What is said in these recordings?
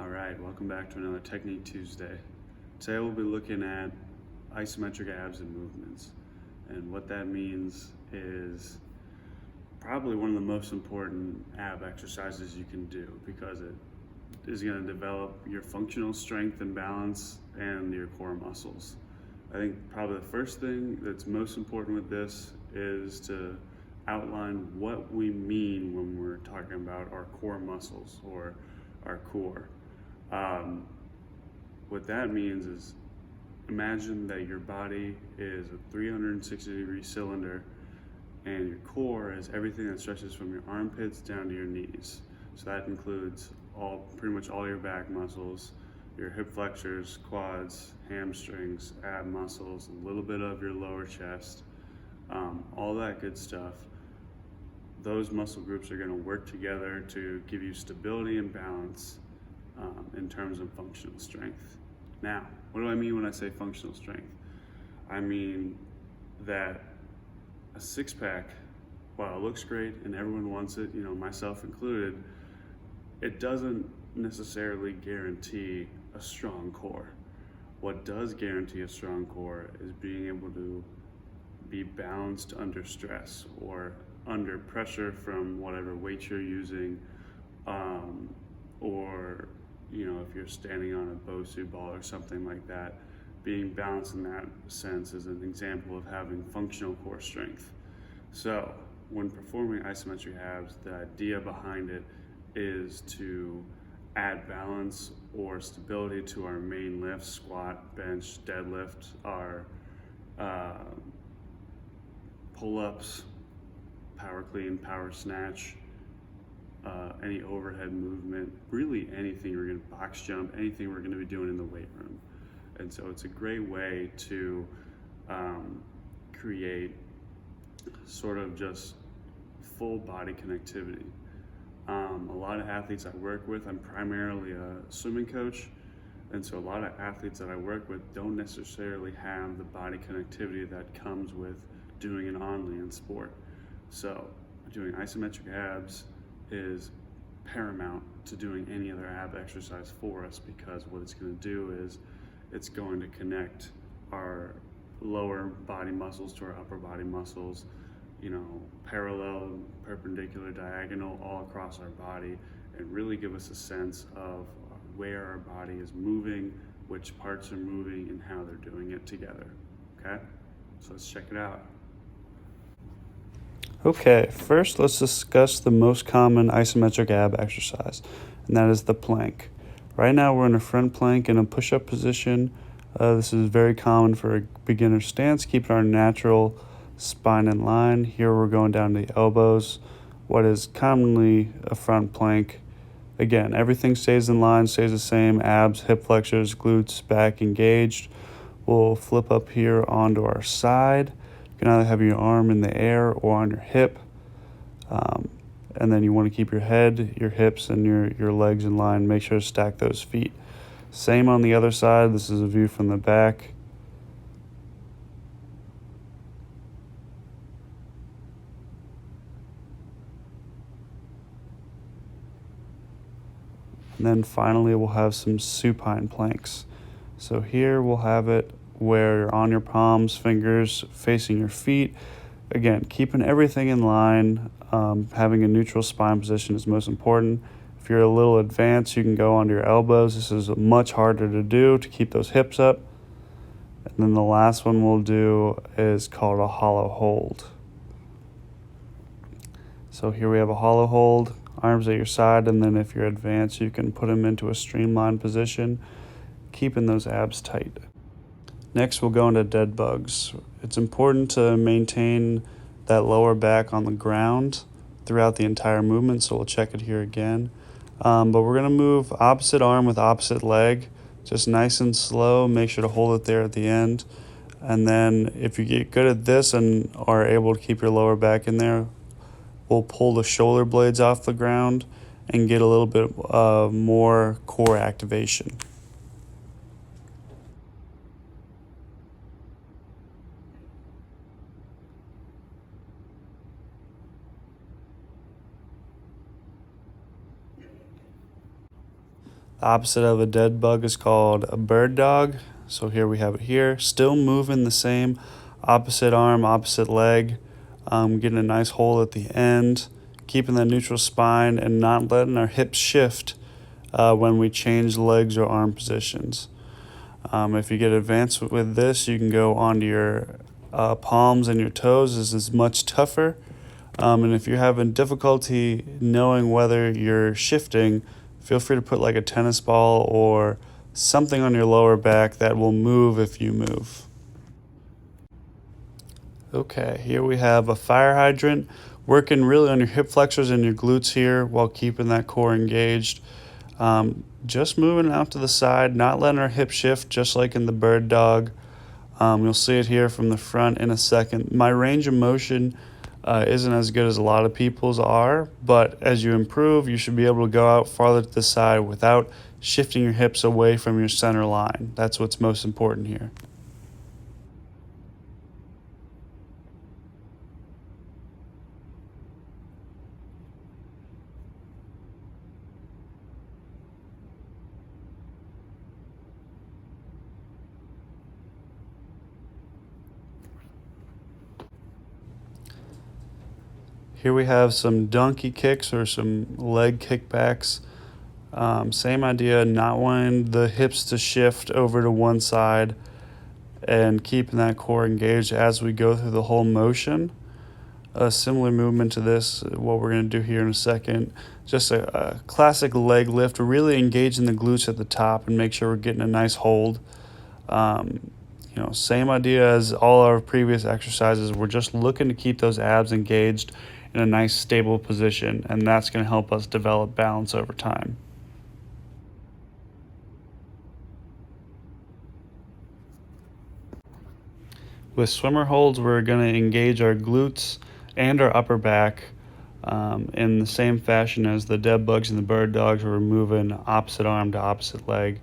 Alright, welcome back to another Technique Tuesday. Today we'll be looking at isometric abs and movements. And what that means is probably one of the most important ab exercises you can do because it is going to develop your functional strength and balance and your core muscles. I think probably the first thing that's most important with this is to outline what we mean when we're talking about our core muscles or our core. What that means is imagine that your body is a 360-degree cylinder and your core is everything that stretches from your armpits down to your knees. So that includes pretty much all your back muscles, your hip flexors, quads, hamstrings, ab muscles, a little bit of your lower chest, all that good stuff. Those muscle groups are going to work together to give you stability and balance in terms of functional strength. Now, what do I mean when I say functional strength? I mean that a six-pack, while it looks great and everyone wants it, myself included, it doesn't necessarily guarantee a strong core. What does guarantee a strong core is being able to be balanced under stress or under pressure from whatever weight you're using, or if you're standing on a Bosu ball or something like that, being balanced in that sense is an example of having functional core strength. So when performing isometric abs, the idea behind it is to add balance or stability to our main lifts: squat, bench, deadlift, our pull-ups, power clean, power snatch, any overhead movement, really anything we're going to box jump, anything we're going to be doing in the weight room. And so it's a great way to create sort of just full body connectivity. A lot of athletes I work with, I'm primarily a swimming coach, and so a lot of athletes that I work with don't necessarily have the body connectivity that comes with doing an on-land sport. So doing isometric abs is paramount to doing any other ab exercise for us, because what it's going to do is it's going to connect our lower body muscles to our upper body muscles, parallel, perpendicular, diagonal, all across our body, and really give us a sense of where our body is moving, which parts are moving, and how they're doing it together. Okay, so let's check it out. Okay, first let's discuss the most common isometric ab exercise, and that is the plank. Right now we're in a front plank in a push-up position. This is very common for a beginner stance, keeping our natural spine in line. Here we're going down to the elbows, what is commonly a front plank. Again, everything stays in line, stays the same: abs, hip flexors, glutes, back engaged. We'll flip up here onto our side. You can either have your arm in the air or on your hip, and then you want to keep your head, your hips, and your legs in line. Make sure to stack those feet. Same on the other side. This is a view from the back. And then finally we'll have some supine planks. So here we'll have it where you're on your palms, fingers facing your feet. Again, keeping everything in line, having a neutral spine position is most important. If you're a little advanced, you can go onto your elbows. This is much harder to do to keep those hips up. And then the last one we'll do is called a hollow hold. So here we have a hollow hold, arms at your side, and then if you're advanced, you can put them into a streamlined position, keeping those abs tight. Next, we'll go into dead bugs. It's important to maintain that lower back on the ground throughout the entire movement, so we'll check it here again. But we're going to move opposite arm with opposite leg, just nice and slow. Make sure to hold it there at the end. And then if you get good at this and are able to keep your lower back in there, we'll pull the shoulder blades off the ground and get a little bit more core activation. The opposite of a dead bug is called a bird dog. So here we have it here. Still moving the same opposite arm, opposite leg. Getting a nice hold at the end. Keeping the neutral spine and not letting our hips shift when we change legs or arm positions. If you get advanced with this, you can go onto your palms and your toes. This is much tougher. And if you're having difficulty knowing whether you're shifting, feel free to put like a tennis ball or something on your lower back that will move if you move. Okay, here we have a fire hydrant, working really on your hip flexors and your glutes here while keeping that core engaged. Just moving out to the side, not letting our hip shift, just like in the bird dog. You'll see it here from the front in a second. My range of motion isn't as good as a lot of people's are, but as you improve, you should be able to go out farther to the side without shifting your hips away from your center line. That's what's most important here. Here we have some donkey kicks or some leg kickbacks. Same idea, not wanting the hips to shift over to one side and keeping that core engaged as we go through the whole motion. A similar movement to this, what we're going to do here in a second. Just a classic leg lift. We're really engaging the glutes at the top and make sure we're getting a nice hold. Same idea as all our previous exercises. We're just looking to keep those abs engaged in a nice stable position, and that's going to help us develop balance over time. With swimmer holds, we're going to engage our glutes and our upper back in the same fashion as the dead bugs and the bird dogs, where we're moving opposite arm to opposite leg.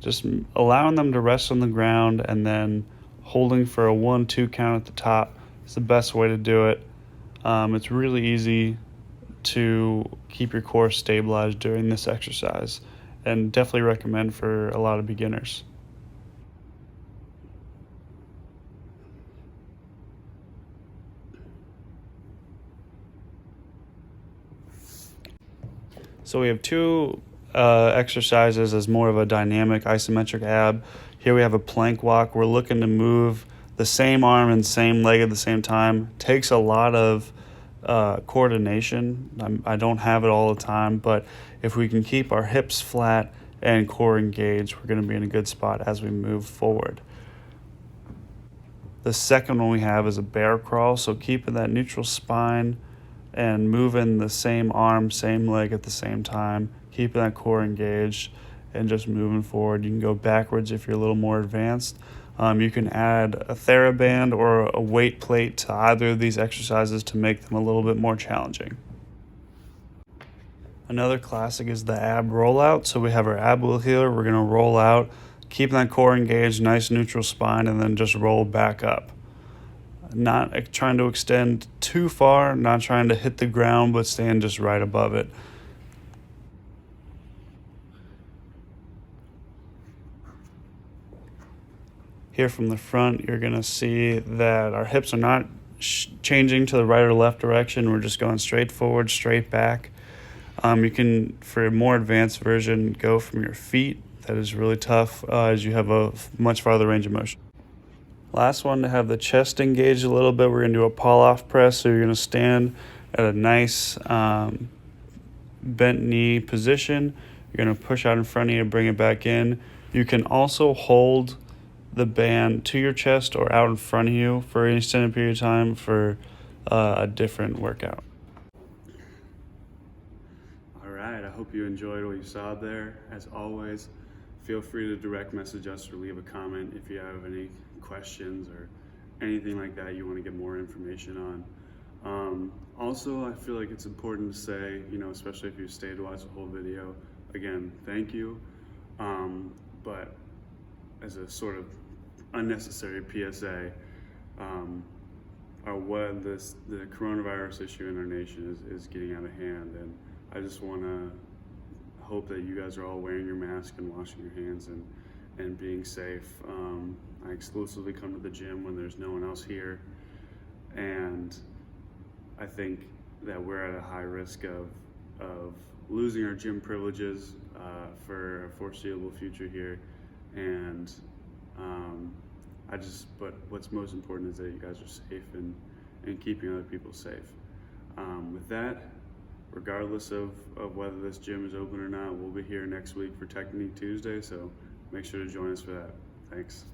Just allowing them to rest on the ground and then holding for a 1-2 count at the top is the best way to do it. It's really easy to keep your core stabilized during this exercise, and definitely recommend for a lot of beginners. So we have two exercises as more of a dynamic isometric ab. Here we have a plank walk. We're looking to move the same arm and same leg at the same time. Takes a lot of coordination. I don't have it all the time, but if we can keep our hips flat and core engaged, we're going to be in a good spot as we move forward. The second one we have is a bear crawl, so keeping that neutral spine and moving the same arm, same leg at the same time, keeping that core engaged and just moving forward. You can go backwards if you're a little more advanced. You can add a TheraBand or a weight plate to either of these exercises to make them a little bit more challenging. Another classic is the ab rollout. So we have our ab wheel here. We're going to roll out, keeping that core engaged, nice neutral spine, and then just roll back up. Not trying to extend too far, not trying to hit the ground, but staying just right above it. Here from the front, you're going to see that our hips are not changing to the right or left direction. We're just going straight forward, straight back. You can, for a more advanced version, go from your feet. That is really tough as you have a much farther range of motion. Last one, to have the chest engaged a little bit, we're going to do a pull-off press. So you're going to stand at a nice bent knee position. You're going to push out in front of you and bring it back in. You can also hold the band to your chest or out in front of you for an extended period of time for a different workout. All right, I hope you enjoyed what you saw there. As always, feel free to direct message us or leave a comment if you have any questions or anything like that you want to get more information on. Also, I feel like it's important to say, especially if you stayed to watch the whole video, again, thank you. But as a sort of unnecessary PSA, the coronavirus issue in our nation is getting out of hand, and I just want to hope that you guys are all wearing your mask and washing your hands and being safe. I exclusively come to the gym when there's no one else here, and I think that we're at a high risk of losing our gym privileges for a foreseeable future here. And but what's most important is that you guys are safe and keeping other people safe. With that, regardless of whether this gym is open or not, we'll be here next week for Technique Tuesday, so make sure to join us for that. Thanks.